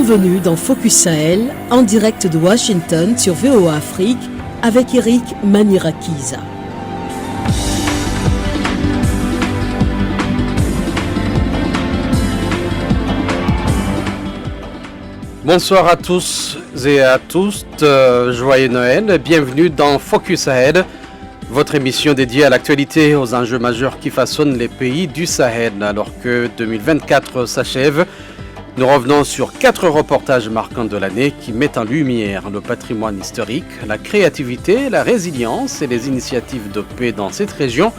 Bienvenue dans Focus Sahel, en direct de Washington sur VOA Afrique, avec Eric Manirakiza. Bonsoir à tous et à toutes, joyeux Noël, bienvenue dans Focus Sahel, votre émission dédiée à l'actualité et aux enjeux majeurs qui façonnent les pays du Sahel. Alors que 2024 s'achève, nous revenons sur 4 reportages marquants de l'année qui mettent en lumière le patrimoine historique, la créativité, la résilience et les initiatives de paix dans cette région.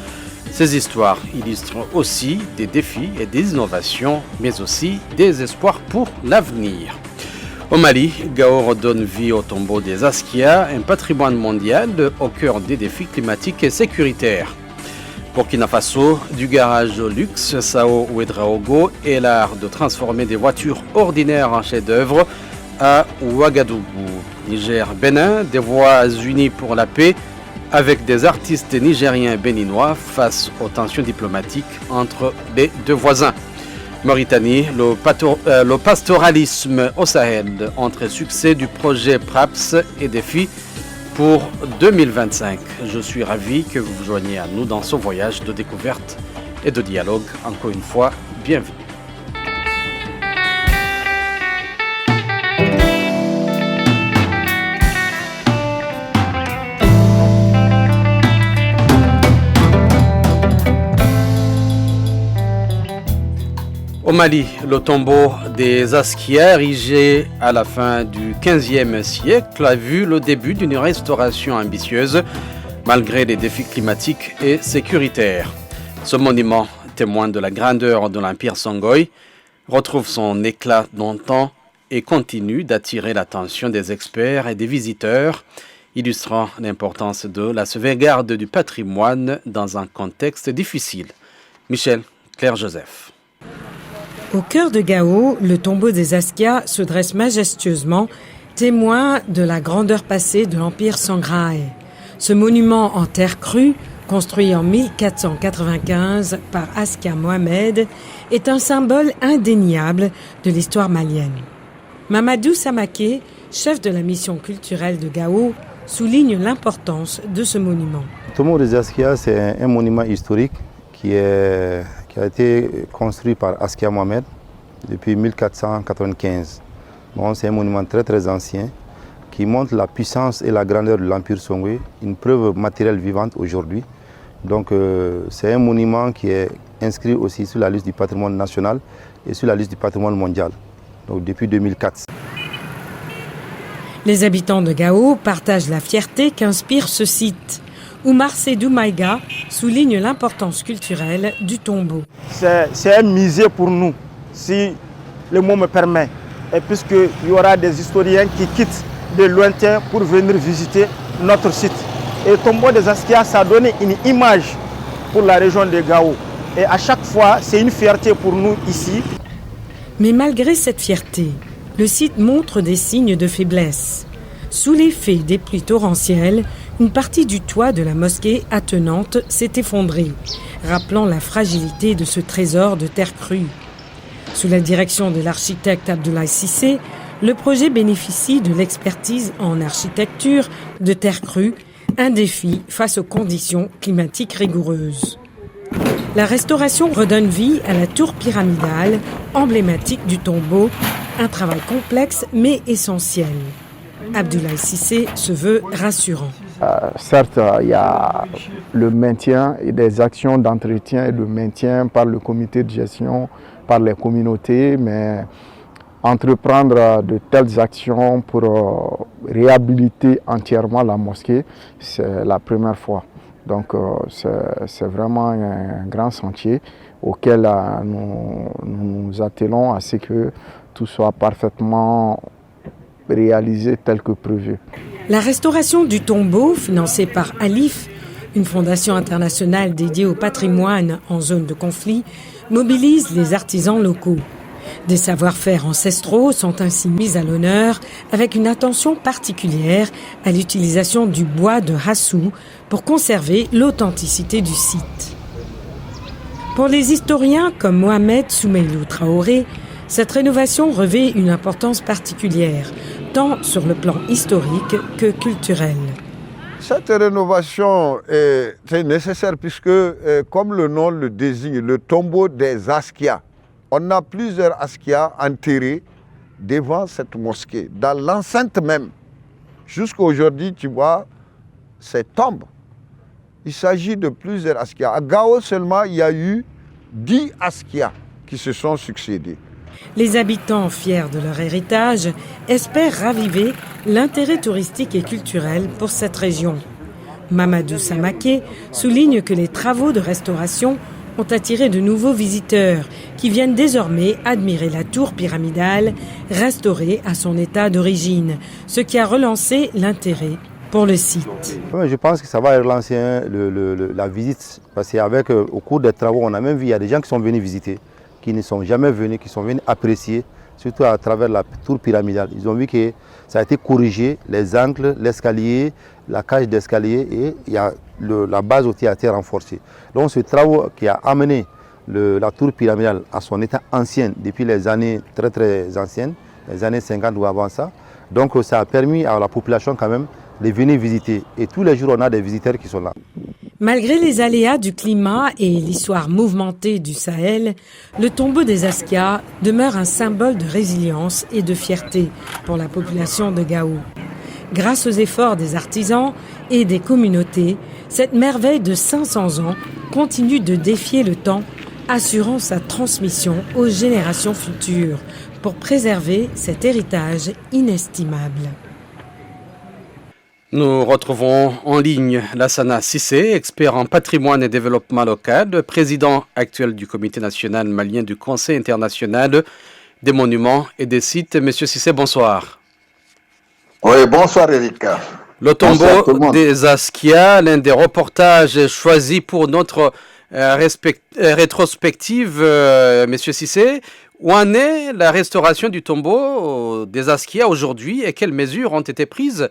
Ces histoires illustrent aussi des défis et des innovations, mais aussi des espoirs pour l'avenir. Au Mali, Gao redonne vie au tombeau des Askia, un patrimoine mondial au cœur des défis climatiques et sécuritaires. Burkina Faso, du garage au luxe, Sao Ouedraogo et l'art de transformer des voitures ordinaires en chefs-d'œuvre à Ouagadougou. Niger, Bénin, des voix unies pour la paix avec des artistes nigériens et béninois face aux tensions diplomatiques entre les deux voisins. Mauritanie, le pastoralisme au Sahel entre succès du projet PRAPS et défis pour 2025. Je suis ravi que vous vous joigniez à nous dans ce voyage de découverte et de dialogue. Encore une fois, bienvenue. Au Mali, le tombeau des Askia, érigé à la fin du XVe siècle, a vu le début d'une restauration ambitieuse malgré les défis climatiques et sécuritaires. Ce monument, témoin de la grandeur de l'Empire Songhai, retrouve son éclat d'antan et continue d'attirer l'attention des experts et des visiteurs, illustrant l'importance de la sauvegarde du patrimoine dans un contexte difficile. Michel Claire-Joseph. Au cœur de Gao, le tombeau des Askia se dresse majestueusement, témoin de la grandeur passée de l'Empire Songhai. Ce monument en terre crue, construit en 1495 par Askia Mohamed, est un symbole indéniable de l'histoire malienne. Mamadou Samaké, chef de la mission culturelle de Gao, souligne l'importance de ce monument. Le tombeau des Askia, c'est un monument historique qui a été construit par Askia Mohamed depuis 1495. Bon, c'est un monument très très ancien qui montre la puissance et la grandeur de l'Empire Songhai, une preuve matérielle vivante aujourd'hui. Donc c'est un monument qui est inscrit aussi sur la liste du patrimoine national et sur la liste du patrimoine mondial, donc depuis 2004. Les habitants de Gao partagent la fierté qu'inspire ce site. Oumar Sédou Maïga souligne l'importance culturelle du tombeau. C'est un musée pour nous, si le mot me permet. Et puisqu'il y aura des historiens qui quittent de lointain pour venir visiter notre site. Et le tombeau des Askia, ça donne une image pour la région de Gao. Et à chaque fois, c'est une fierté pour nous ici. Mais malgré cette fierté, le site montre des signes de faiblesse. Sous l'effet des pluies torrentielles, une partie du toit de la mosquée attenante s'est effondrée, rappelant la fragilité de ce trésor de terre crue. Sous la direction de l'architecte Abdoulaye Cissé, le projet bénéficie de l'expertise en architecture de terre crue, un défi face aux conditions climatiques rigoureuses. La restauration redonne vie à la tour pyramidale, emblématique du tombeau, un travail complexe mais essentiel. Abdoulaye Cissé se veut rassurant. Certes, il y a le maintien et des actions d'entretien et de maintien par le comité de gestion, par les communautés, mais entreprendre de telles actions pour réhabiliter entièrement la mosquée, c'est la première fois. Donc c'est vraiment un grand chantier auquel nous nous attelons à ce que tout soit parfaitement réalisé tel que prévu. La restauration du tombeau, financée par ALIF, une fondation internationale dédiée au patrimoine en zone de conflit, mobilise les artisans locaux. Des savoir-faire ancestraux sont ainsi mis à l'honneur avec une attention particulière à l'utilisation du bois de hassou pour conserver l'authenticité du site. Pour les historiens comme Mohamed Soumeilou Traoré, Cette rénovation revêt une importance particulière, tant sur le plan historique que culturel. Cette rénovation est nécessaire puisque, comme le nom le désigne, le tombeau des Askia, on a plusieurs Askia enterrés devant cette mosquée, dans l'enceinte même. Jusqu'à aujourd'hui, tu vois, ces tombes. Il s'agit de plusieurs Askia. À Gao seulement, il y a eu 10 Askia qui se sont succédés. Les habitants, fiers de leur héritage, espèrent raviver l'intérêt touristique et culturel pour cette région. Mamadou Samaké souligne que les travaux de restauration ont attiré de nouveaux visiteurs qui viennent désormais admirer la tour pyramidale restaurée à son état d'origine, ce qui a relancé l'intérêt pour le site. Je pense que ça va relancer la visite parce qu'avec au cours des travaux, on a même vu il y a des gens qui sont venus visiter, qui ne sont jamais venus, qui sont venus apprécier, surtout à travers la tour pyramidale. Ils ont vu que ça a été corrigé, les angles, l'escalier, la cage d'escalier et la base aussi a été renforcée. Donc ce travaux qui a amené la tour pyramidale à son état ancien depuis les années très très anciennes, les années 50 ou avant ça. Donc ça a permis à la population quand même de venir visiter. Et tous les jours, on a des visiteurs qui sont là. Malgré les aléas du climat et l'histoire mouvementée du Sahel, le tombeau des Askia demeure un symbole de résilience et de fierté pour la population de Gao. Grâce aux efforts des artisans et des communautés, cette merveille de 500 ans continue de défier le temps, assurant sa transmission aux générations futures pour préserver cet héritage inestimable. Nous retrouvons en ligne Lassana Sissé, expert en patrimoine et développement local, président actuel du Comité national malien du Conseil international des monuments et des sites. Monsieur Sissé, bonsoir. Oui, bonsoir Erika. Le tombeau des Askia, l'un des reportages choisis pour notre rétrospective, Monsieur Sissé. Où en est la restauration du tombeau des Askia aujourd'hui et quelles mesures ont été prises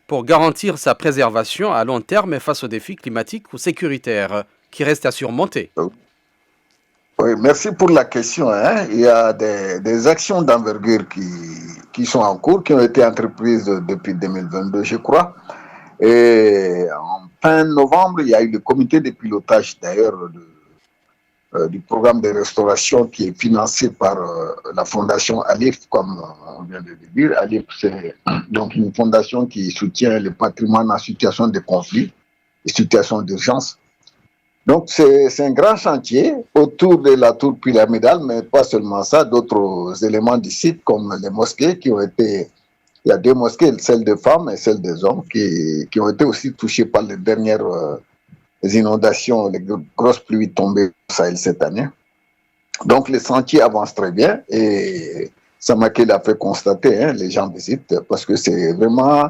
pour garantir sa préservation à long terme face aux défis climatiques ou sécuritaires qui restent à surmonter? Oui, merci pour la question. Il y a des actions d'envergure qui sont en cours, qui ont été entreprises depuis 2022, je crois. Et en fin novembre, il y a eu le comité de pilotage d'ailleurs du programme de restauration qui est financé par la fondation Alif, comme on vient de le dire. Alif, c'est donc une fondation qui soutient le patrimoine en situation de conflit et situation d'urgence. Donc c'est un grand chantier autour de la tour pyramidale, mais pas seulement ça, d'autres éléments du site comme les mosquées qui ont été... Il y a 2 mosquées, celle des femmes et celle des hommes, qui ont été aussi touchées par les dernières... les inondations, les grosses pluies tombées au Sahel cette année. Donc, les sentiers avancent très bien et Samaké l'a fait constater, les gens visitent, parce que c'est vraiment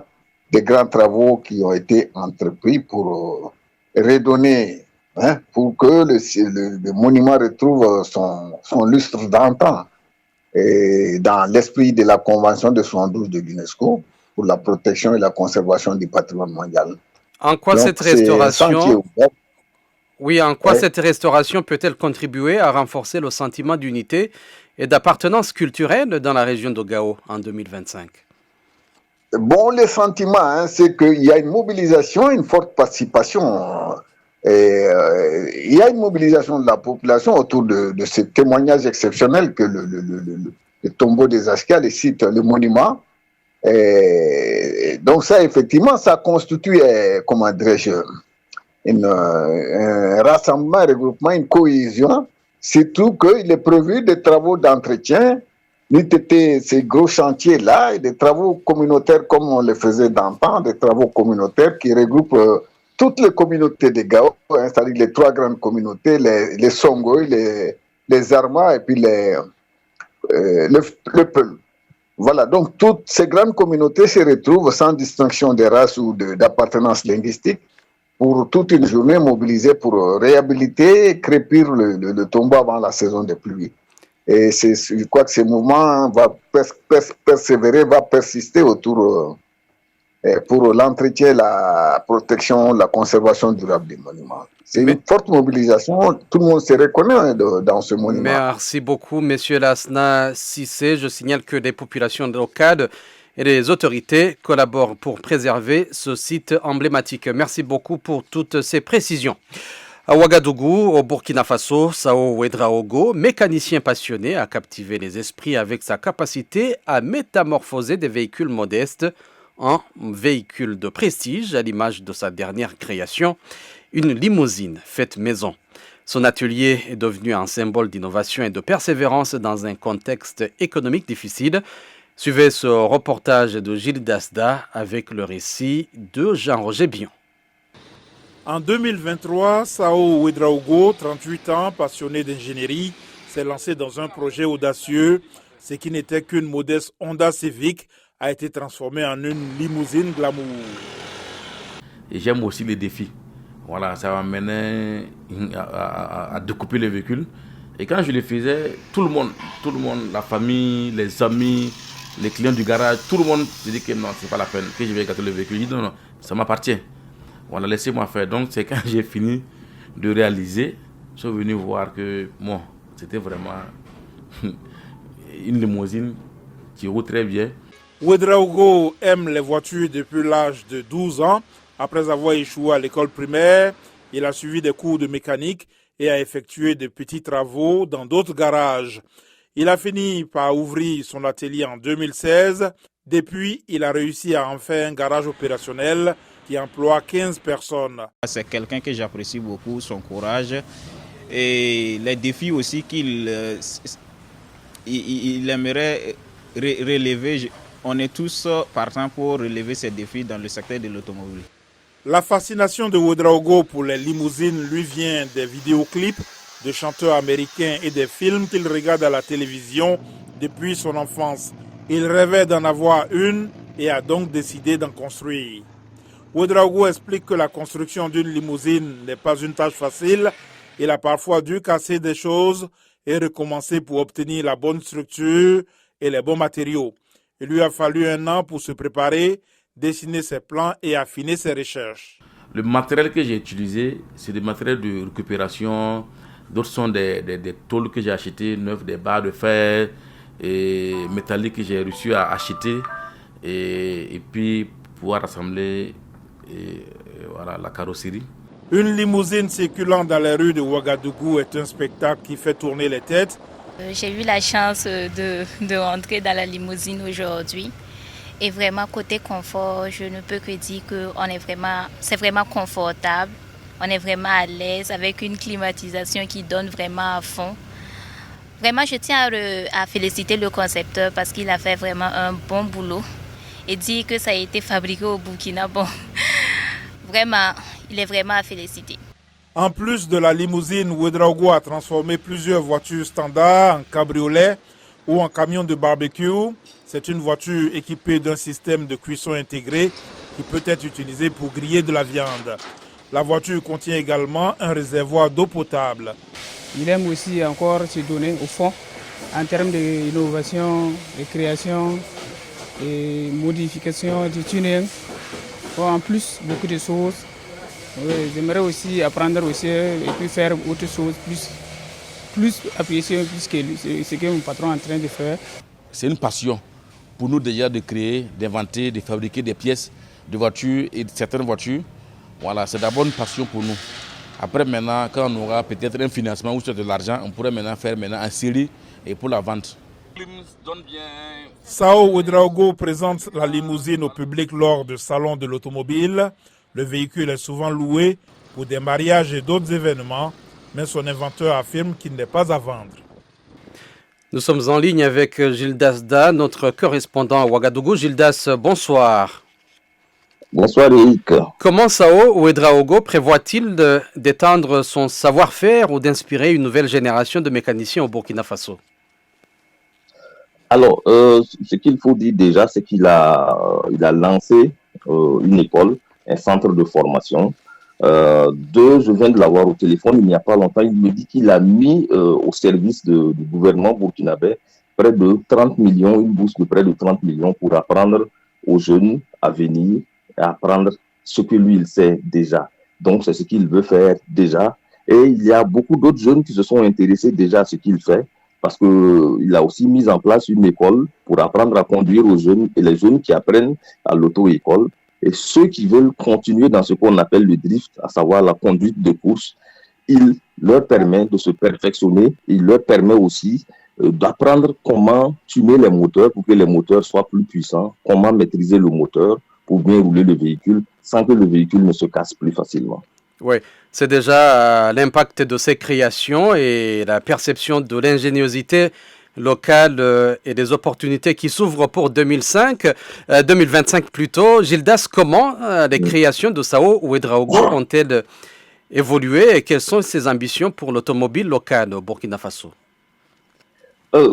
des grands travaux qui ont été entrepris pour redonner, pour que le monument retrouve son lustre d'antan et dans l'esprit de la Convention de 72 de l'UNESCO pour la protection et la conservation du patrimoine mondial. En quoi cette restauration, cette restauration peut-elle contribuer à renforcer le sentiment d'unité et d'appartenance culturelle dans la région de Gao en 2025? Bon, le sentiment, c'est qu'il y a une mobilisation, une forte participation. Il y a une mobilisation de la population autour de ce témoignage exceptionnel que le tombeau des Askia, le site, le monument. Et donc ça, effectivement, ça constitue, comment dirais-je, un rassemblement, un regroupement, une cohésion, surtout qu'il est prévu des travaux d'entretien, ces gros chantiers-là, et des travaux communautaires comme on les faisait d'antan, des travaux communautaires qui regroupent toutes les communautés de Gao, c'est-à-dire les 3 grandes communautés, les Songoï, les Arma et puis le Peul. Voilà, donc toutes ces grandes communautés se retrouvent sans distinction de race ou d'appartenance linguistique pour toute une journée mobilisée pour réhabiliter, crépir le tombeau avant la saison des pluies. Et je crois que ce mouvement va persévérer, va persister autour pour l'entretien, la protection, la conservation durable des monuments. C'est une forte mobilisation, tout le monde se reconnaît dans ce monument. Merci beaucoup, Monsieur Lassana Sissé. Je signale que les populations locales et les autorités collaborent pour préserver ce site emblématique. Merci beaucoup pour toutes ces précisions. À Ouagadougou, au Burkina Faso, Sao Ouedraogo, mécanicien passionné, a captivé les esprits avec sa capacité à métamorphoser des véhicules modestes en véhicules de prestige, à l'image de sa dernière création, une limousine faite maison. Son atelier est devenu un symbole d'innovation et de persévérance dans un contexte économique difficile. Suivez ce reportage de Gilles Dasda avec le récit de Jean-Roger Bion. En 2023, Sao Ouedraogo, 38 ans, passionné d'ingénierie, s'est lancé dans un projet audacieux. Ce qui n'était qu'une modeste Honda Civic a été transformé en une limousine glamour. Et j'aime aussi les défis. Voilà, ça m'a mené à découper les véhicules. Et quand je le faisais, tout le monde, la famille, les amis, les clients du garage, tout le monde se dit que non, c'est pas la peine, que je vais gâter le véhicule. Je dis non, ça m'appartient. Voilà, laissez-moi faire. Donc c'est quand j'ai fini de réaliser, je suis venu voir que bon, c'était vraiment une limousine qui roule très bien. Ouedraogo aime les voitures depuis l'âge de 12 ans. Après avoir échoué à l'école primaire, il a suivi des cours de mécanique et a effectué de petits travaux dans d'autres garages. Il a fini par ouvrir son atelier en 2016. Depuis, il a réussi à en faire un garage opérationnel qui emploie 15 personnes. C'est quelqu'un que j'apprécie beaucoup, son courage et les défis aussi qu'il aimerait relever. On est tous partants pour relever ces défis dans le secteur de l'automobile. La fascination de Ouedraogo pour les limousines lui vient des vidéoclips de chanteurs américains et des films qu'il regarde à la télévision depuis son enfance. Il rêvait d'en avoir une et a donc décidé d'en construire. Ouedraogo explique que la construction d'une limousine n'est pas une tâche facile. Il a parfois dû casser des choses et recommencer pour obtenir la bonne structure et les bons matériaux. Il lui a fallu 1 an pour se préparer, dessiner ses plans et affiner ses recherches. Le matériel que j'ai utilisé, c'est des matériels de récupération. D'autres sont des tôles que j'ai achetées, neufs, des barres de fer et métalliques que j'ai réussi à acheter et puis pouvoir assembler voilà, la carrosserie. Une limousine circulant dans les rues de Ouagadougou est un spectacle qui fait tourner les têtes. J'ai eu la chance de rentrer dans la limousine aujourd'hui. Et vraiment, côté confort, je ne peux que dire que c'est vraiment confortable. On est vraiment à l'aise avec une climatisation qui donne vraiment à fond. Vraiment, je tiens à féliciter le concepteur parce qu'il a fait vraiment un bon boulot. Et dire que ça a été fabriqué au Burkina, bon, vraiment, il est vraiment à féliciter. En plus de la limousine, Ouedraogo a transformé plusieurs voitures standards en cabriolet ou en camion de barbecue. C'est une voiture équipée d'un système de cuisson intégré qui peut être utilisé pour griller de la viande. La voiture contient également un réservoir d'eau potable. Il aime aussi encore se donner au fond en termes d'innovation, de création et modification du tuning. En plus, beaucoup de choses. J'aimerais aussi apprendre aussi et puis faire autre chose, plus apprécier ce que mon patron est en train de faire. C'est une passion pour nous déjà de créer, d'inventer, de fabriquer des pièces de voitures et de certaines voitures. Voilà, c'est d'abord une passion pour nous. Après maintenant, quand on aura peut-être un financement ou de l'argent, on pourrait maintenant faire en série et pour la vente. Sao Ouedraogo présente la limousine au public lors de salons de l'automobile. Le véhicule est souvent loué pour des mariages et d'autres événements, mais son inventeur affirme qu'il n'est pas à vendre. Nous sommes en ligne avec Gildas Da, notre correspondant à Ouagadougou. Gildas, bonsoir. Bonsoir Eric. Comment Sao Ouedraogo prévoit-il d'étendre son savoir-faire ou d'inspirer une nouvelle génération de mécaniciens au Burkina Faso? Alors, ce qu'il faut dire déjà, c'est qu'il a lancé une école, un centre de formation. Je viens de l'avoir au téléphone il n'y a pas longtemps. Il me dit qu'il a mis au service du gouvernement burkinabé une bourse de près de 30 millions pour apprendre aux jeunes à venir et apprendre ce que lui, il sait déjà. Donc, c'est ce qu'il veut faire déjà. Et il y a beaucoup d'autres jeunes qui se sont intéressés déjà à ce qu'il fait, parce qu'il a aussi mis en place une école pour apprendre à conduire aux jeunes, et les jeunes qui apprennent à l'auto-école. Et ceux qui veulent continuer dans ce qu'on appelle le drift, à savoir la conduite de course, il leur permet de se perfectionner. Il leur permet aussi d'apprendre comment tuner les moteurs pour que les moteurs soient plus puissants, comment maîtriser le moteur pour bien rouler le véhicule sans que le véhicule ne se casse plus facilement. Oui, c'est déjà l'impact de ces créations et la perception de l'ingéniosité locale et des opportunités qui s'ouvrent pour 2025 plutôt. Gildas, comment les créations de Sao Ouédraogo ont-elles évolué et quelles sont ses ambitions pour l'automobile locale au Burkina Faso?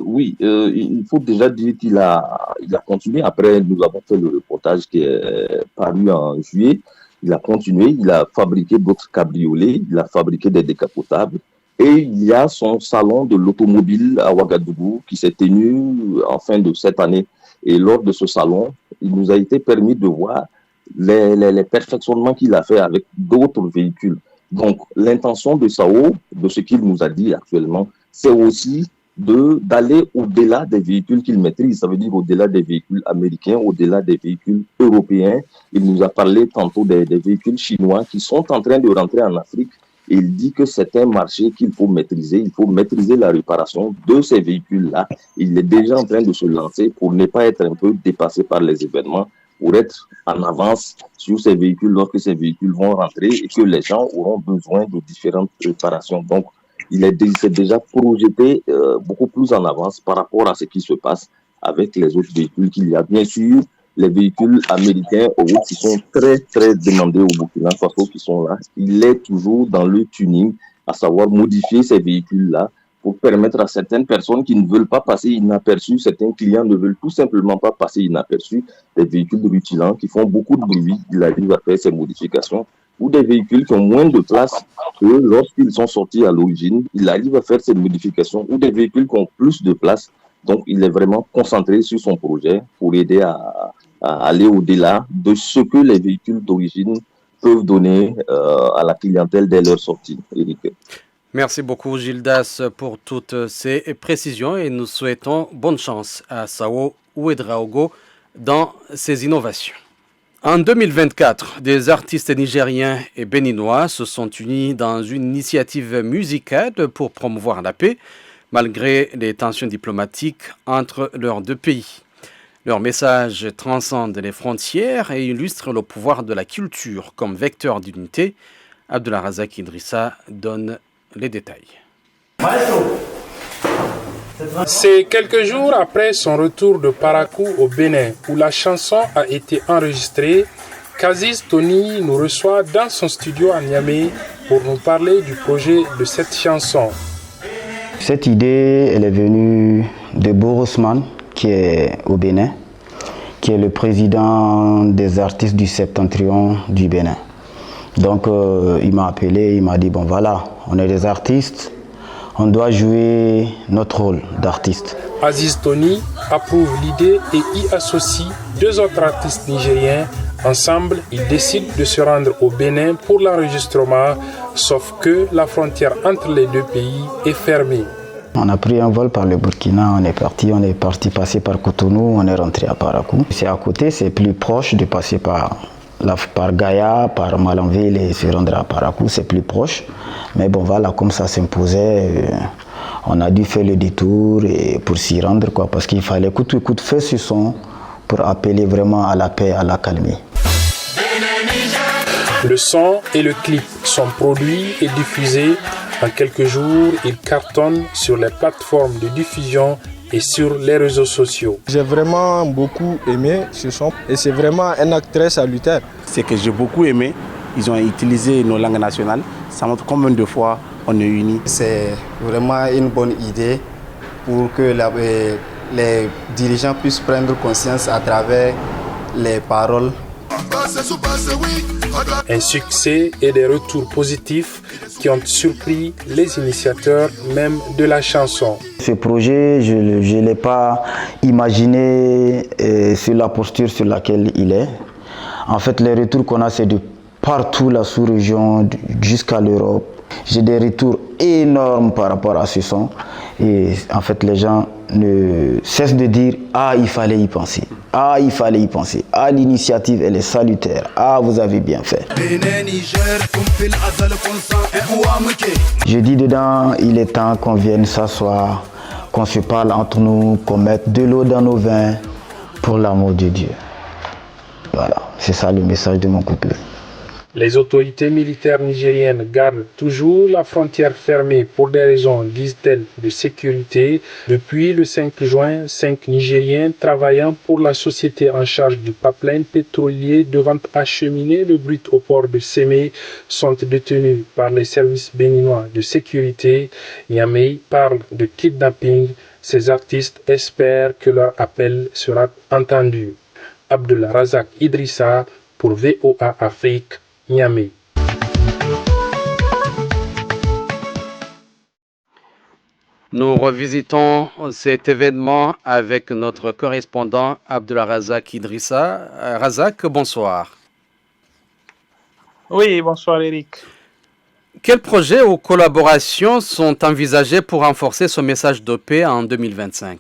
Oui, il faut déjà dire qu'il a continué. Après, nous avons fait le reportage qui est paru en juillet. Il a continué, il a fabriqué d'autres cabriolets, il a fabriqué des décapotables. Et il y a son salon de l'automobile à Ouagadougou qui s'est tenu en fin de cette année. Et lors de ce salon, il nous a été permis de voir les perfectionnements qu'il a fait avec d'autres véhicules. Donc, l'intention de Sao, de ce qu'il nous a dit actuellement, c'est aussi d'aller au-delà des véhicules qu'il maîtrise, ça veut dire au-delà des véhicules américains, au-delà des véhicules européens. Il nous a parlé tantôt des véhicules chinois qui sont en train de rentrer en Afrique. Et il dit que c'est un marché qu'il faut maîtriser. Il faut maîtriser la réparation de ces véhicules-là. Il est déjà en train de se lancer pour ne pas être un peu dépassé par les événements, pour être en avance sur ces véhicules lorsque ces véhicules vont rentrer et que les gens auront besoin de différentes réparations. Donc, il s'est déjà projeté beaucoup plus en avance par rapport à ce qui se passe avec les autres véhicules qu'il y a. Bien sûr, les véhicules américains qui sont très, très demandés au Burkina Faso qui sont là, il est toujours dans le tuning, à savoir modifier ces véhicules-là pour permettre à certaines personnes qui ne veulent pas passer inaperçus, certains clients ne veulent tout simplement pas passer inaperçus, des véhicules rutilants qui font beaucoup de bruit, il arrive à faire ces modifications, ou des véhicules qui ont moins de place que lorsqu'ils sont sortis à l'origine, il arrive à faire ces modifications, ou des véhicules qui ont plus de place. Donc, il est vraiment concentré sur son projet pour aider à aller au-delà de ce que les véhicules d'origine peuvent donner à la clientèle dès leur sortie. Éric. Merci beaucoup, Gildas, pour toutes ces précisions et nous souhaitons bonne chance à Sao Ouédraogo dans ses innovations. En 2024, des artistes nigériens et béninois se sont unis dans une initiative musicale pour promouvoir la paix, malgré les tensions diplomatiques entre leurs deux pays. Leur message transcende les frontières et illustre le pouvoir de la culture comme vecteur d'unité. Abdulrazak Idrissa donne les détails. C'est quelques jours après son retour de Parakou au Bénin, où la chanson a été enregistrée, qu'Aziz Tony nous reçoit dans son studio à Niamey pour nous parler du projet de cette chanson. Cette idée, elle est venue de Borosman, qui est au Bénin, qui est le président des artistes du Septentrion du Bénin. Donc il m'a appelé, il m'a dit, bon voilà, on est des artistes, on doit jouer notre rôle d'artiste. Aziz Tony approuve l'idée et y associe deux autres artistes nigériens. Ensemble, ils décident de se rendre au Bénin pour l'enregistrement, sauf que la frontière entre les deux pays est fermée. On a pris un vol par le Burkina, on est parti passer par Cotonou, on est rentré à Parakou. C'est à côté, c'est plus proche de passer par Gaïa, par Malanville et se rendre à Parakou, c'est plus proche. Mais bon voilà, comme ça s'imposait, on a dû faire le détour et pour s'y rendre, parce qu'il fallait coûte que coûte faire ce son pour appeler vraiment à la paix, à la calmie. Le son et le clip sont produits et diffusés. En quelques jours, ils cartonnent sur les plateformes de diffusion et sur les réseaux sociaux. J'ai vraiment beaucoup aimé ce son et c'est vraiment un acte très salutaire. C'est que j'ai beaucoup aimé, ils ont utilisé nos langues nationales. Ça montre combien de fois on est unis. C'est vraiment une bonne idée pour que les dirigeants puissent prendre conscience à travers les paroles. Un succès et des retours positifs qui ont surpris les initiateurs même de la chanson. Ce projet, je ne l'ai pas imaginé sur la posture sur laquelle il est. En fait, les retours qu'on a, c'est de partout la sous-région jusqu'à l'Europe. J'ai des retours énormes par rapport à ce son. Et en fait, les gens ne cessent de dire « Ah, il fallait y penser. Ah, il fallait y penser. Ah, l'initiative, elle est salutaire. Ah, vous avez bien fait. » Je dis dedans, il est temps qu'on vienne s'asseoir, qu'on se parle entre nous, qu'on mette de l'eau dans nos vins, pour l'amour de Dieu. Voilà, c'est ça le message de mon couple. Les autorités militaires nigériennes gardent toujours la frontière fermée pour des raisons, disent-elles, de sécurité. Depuis le 5 juin, 5 Nigériens travaillant pour la société en charge du pipeline pétrolier devant acheminer le brut au port de Sémé sont détenus par les services béninois de sécurité. Niamey parle de kidnapping. Ces artistes espèrent que leur appel sera entendu. Abdulrazak Idrissa pour VOA Afrique. Niamey. Nous revisitons cet événement avec notre correspondant Abdulrazak Idrissa. Razak, bonsoir. Oui, bonsoir Eric. Quels projets ou collaborations sont envisagés pour renforcer ce message de paix en 2025?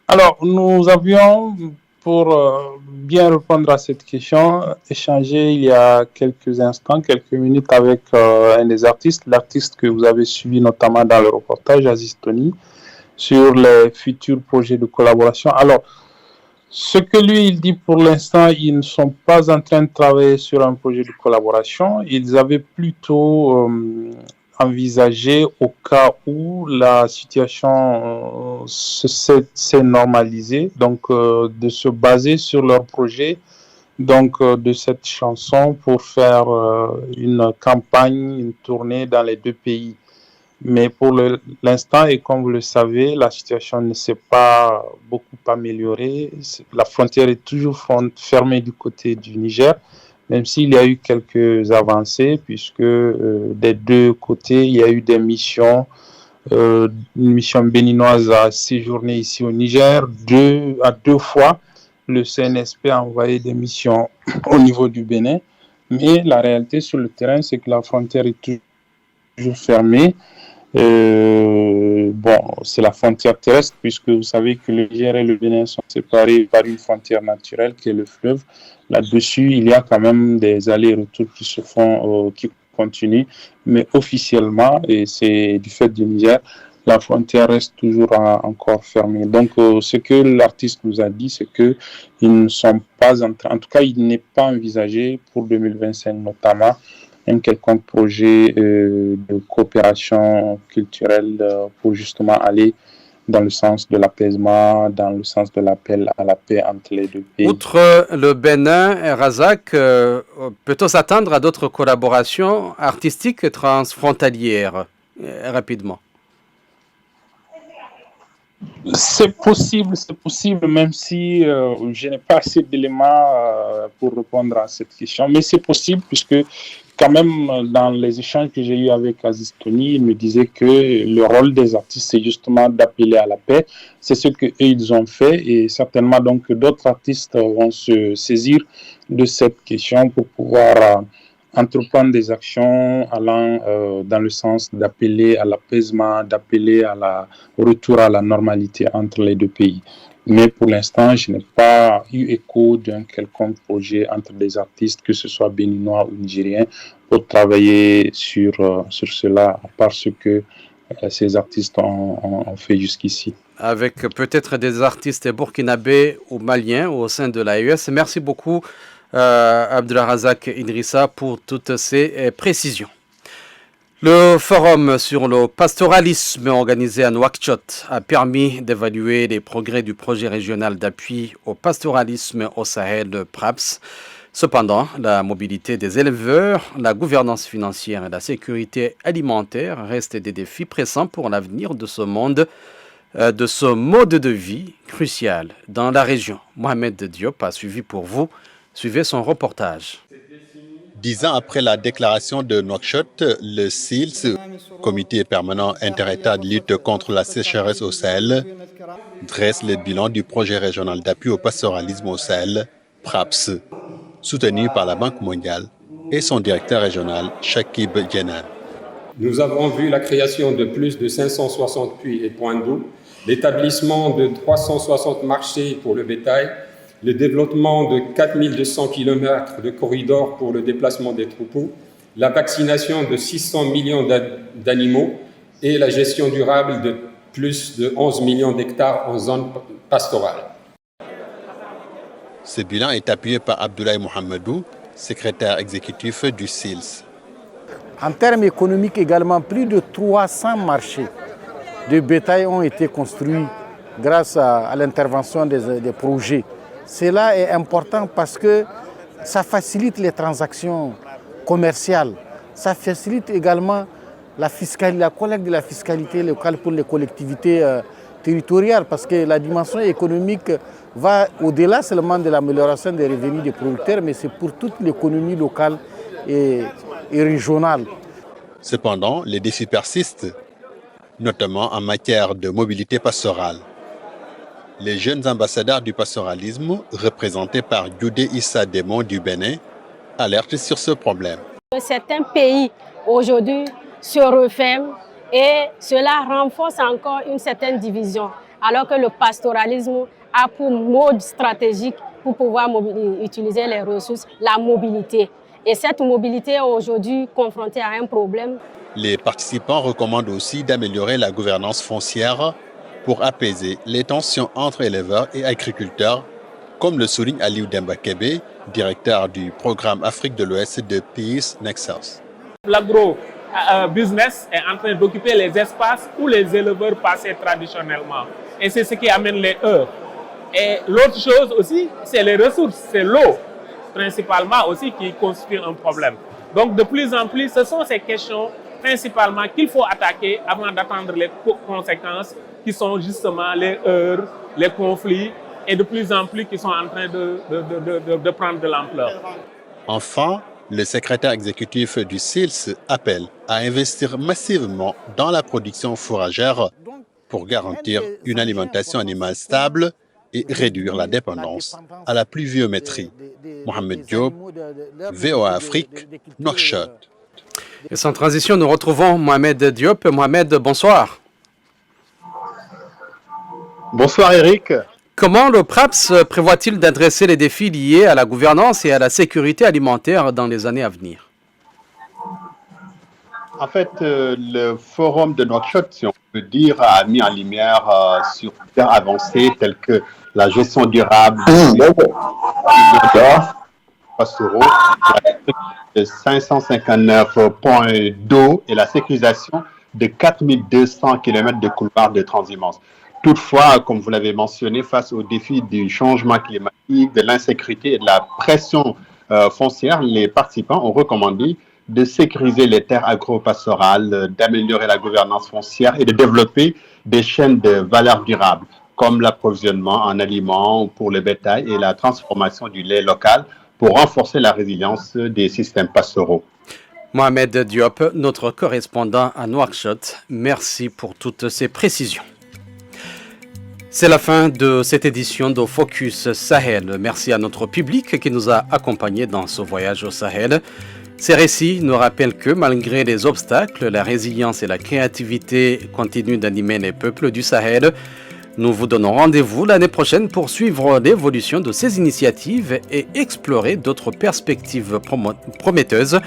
Alors, nous avions, pour bien répondre à cette question, échangé il y a quelques instants, quelques minutes avec un des artistes, l'artiste que vous avez suivi notamment dans le reportage, Aziz Tony, sur les futurs projets de collaboration. Alors, ce que lui, il dit pour l'instant, ils ne sont pas en train de travailler sur un projet de collaboration. Ils avaient plutôt envisagé, au cas où la situation s'est normalisée, donc de se baser sur leur projet, donc de cette chanson pour faire une campagne, une tournée dans les deux pays. Mais pour l'instant, et comme vous le savez, la situation ne s'est pas beaucoup améliorée. La frontière est toujours fermée du côté du Niger, même s'il y a eu quelques avancées, puisque des deux côtés, il y a eu des missions. Une mission béninoise a séjourné ici au Niger. À deux fois, le CNSP a envoyé des missions au niveau du Bénin. Mais la réalité sur le terrain, c'est que la frontière est toujours fermée. Bon, c'est la frontière terrestre, puisque vous savez que le Niger et le Bénin sont séparés par une frontière naturelle qui est le fleuve. Là-dessus, il y a quand même des allers-retours qui se font, qui continuent, mais officiellement, et c'est du fait du Niger, la frontière reste toujours encore fermée. Donc, ce que l'artiste nous a dit, c'est que ils ne sont pas en tout cas, il n'est pas envisagé pour 2025 notamment un quelconque projet de coopération culturelle pour justement aller dans le sens de l'apaisement, dans le sens de l'appel à la paix entre les deux pays. Outre le Bénin, Razak, peut-on s'attendre à d'autres collaborations artistiques transfrontalières rapidement? C'est possible, même si je n'ai pas assez d'éléments pour répondre à cette question. Mais c'est possible, puisque quand même, dans les échanges que j'ai eus avec Aziz Tony, il me disait que le rôle des artistes, c'est justement d'appeler à la paix. C'est ce qu'eux, ils ont fait, et certainement donc d'autres artistes vont se saisir de cette question pour pouvoir entreprendre des actions allant dans le sens d'appeler à l'apaisement, d'appeler au retour à la normalité entre les deux pays. Mais pour l'instant, je n'ai pas eu écho d'un quelconque projet entre des artistes, que ce soit béninois ou nigériens, pour travailler sur cela, à part ce que ces artistes ont fait jusqu'ici. Avec peut-être des artistes burkinabés ou maliens au sein de l'AES. Merci beaucoup, Abdulrazak Idrissa, pour toutes ces précisions. Le forum sur le pastoralisme organisé à Nouakchott a permis d'évaluer les progrès du projet régional d'appui au pastoralisme au Sahel PRAPS. Cependant, la mobilité des éleveurs, la gouvernance financière et la sécurité alimentaire restent des défis pressants pour l'avenir de ce monde, de ce mode de vie crucial dans la région. Mohamed Diop a suivi pour vous. Suivez son reportage. 10 ans après la déclaration de Nouakchott, le CILS, Comité permanent interétat de lutte contre la sécheresse au Sahel, dresse le bilan du projet régional d'appui au pastoralisme au Sahel, PRAPS, soutenu par la Banque mondiale et son directeur régional, Shakib Djenan. Nous avons vu la création de plus de 560 puits et points d'eau, l'établissement de 360 marchés pour le bétail, le développement de 4200 km de corridors pour le déplacement des troupeaux, la vaccination de 600 millions d'animaux et la gestion durable de plus de 11 millions d'hectares en zone pastorale. Ce bilan est appuyé par Abdoulaye Mohamedou, secrétaire exécutif du SILS. En termes économiques également, plus de 300 marchés de bétail ont été construits grâce à l'intervention des projets. Cela est important parce que ça facilite les transactions commerciales. Ça facilite également la collecte de la fiscalité locale pour les collectivités territoriales parce que la dimension économique va au-delà seulement de l'amélioration des revenus des producteurs, mais c'est pour toute l'économie locale et régionale. Cependant, les défis persistent, notamment en matière de mobilité pastorale. Les jeunes ambassadeurs du pastoralisme, représentés par Youdé Issa Démon du Bénin, alertent sur ce problème. Certains pays aujourd'hui se referment et cela renforce encore une certaine division, alors que le pastoralisme a pour mode stratégique pour pouvoir utiliser les ressources, la mobilité. Et cette mobilité est aujourd'hui confrontée à un problème. Les participants recommandent aussi d'améliorer la gouvernance foncière pour apaiser les tensions entre éleveurs et agriculteurs, comme le souligne Aliou Dembakebe, directeur du programme Afrique de l'Ouest de Peace Nexus. L'agro-business est en train d'occuper les espaces où les éleveurs passaient traditionnellement. Et c'est ce qui amène les heurts. Et l'autre chose aussi, c'est les ressources, c'est l'eau, principalement aussi, qui constitue un problème. Donc de plus en plus, ce sont ces questions principalement qu'il faut attaquer avant d'attendre les conséquences qui sont justement les heurts, les conflits et de plus en plus qui sont en train de prendre de l'ampleur. Enfin, le secrétaire exécutif du SILS appelle à investir massivement dans la production fourragère pour garantir une alimentation animale stable et réduire la dépendance à la pluviométrie. Mohamed Diop, VOA Afrique, Nouakchott. Et sans transition, nous retrouvons Mohamed Diop. Mohamed, bonsoir. Bonsoir Eric. Comment le PRAPS prévoit-il d'adresser les défis liés à la gouvernance et à la sécurité alimentaire dans les années à venir? En fait, le forum de Nouakchott, si on peut dire, a mis en lumière sur des avancées telles que la gestion durable pastoraux, de 559 points d'eau et la sécurisation de 4200 km de couloirs de transhumance. Toutefois, comme vous l'avez mentionné, face aux défis du changement climatique, de l'insécurité et de la pression foncière, les participants ont recommandé de sécuriser les terres agro-pastorales, d'améliorer la gouvernance foncière et de développer des chaînes de valeur durable, comme l'approvisionnement en aliments pour le bétail et la transformation du lait local pour renforcer la résilience des systèmes pastoraux. Mohamed Diop, notre correspondant à Nouakchott, merci pour toutes ces précisions. C'est la fin de cette édition de Focus Sahel. Merci à notre public qui nous a accompagnés dans ce voyage au Sahel. Ces récits nous rappellent que malgré les obstacles, la résilience et la créativité continuent d'animer les peuples du Sahel. Nous vous donnons rendez-vous l'année prochaine pour suivre l'évolution de ces initiatives et explorer d'autres perspectives prometteuses.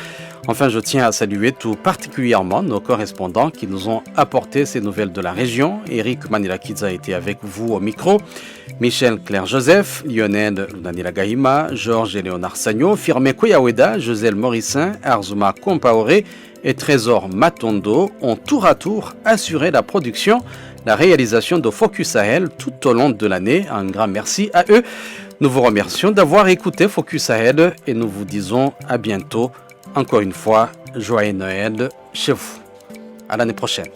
Enfin, je tiens à saluer tout particulièrement nos correspondants qui nous ont apporté ces nouvelles de la région. Eric Manilakidze a été avec vous au micro. Michel Claire-Joseph, Lionel Lunanila Gahima, Georges et Léonard Sagno, Firmé Koyaweda, Joselle Morissin, Arzuma Compaoré et Trésor Matondo ont tour à tour assuré la production, la réalisation de Focus Sahel tout au long de l'année. Un grand merci à eux. Nous vous remercions d'avoir écouté Focus Sahel et nous vous disons à bientôt. Encore une fois, joyeux Noël chez vous. À l'année prochaine.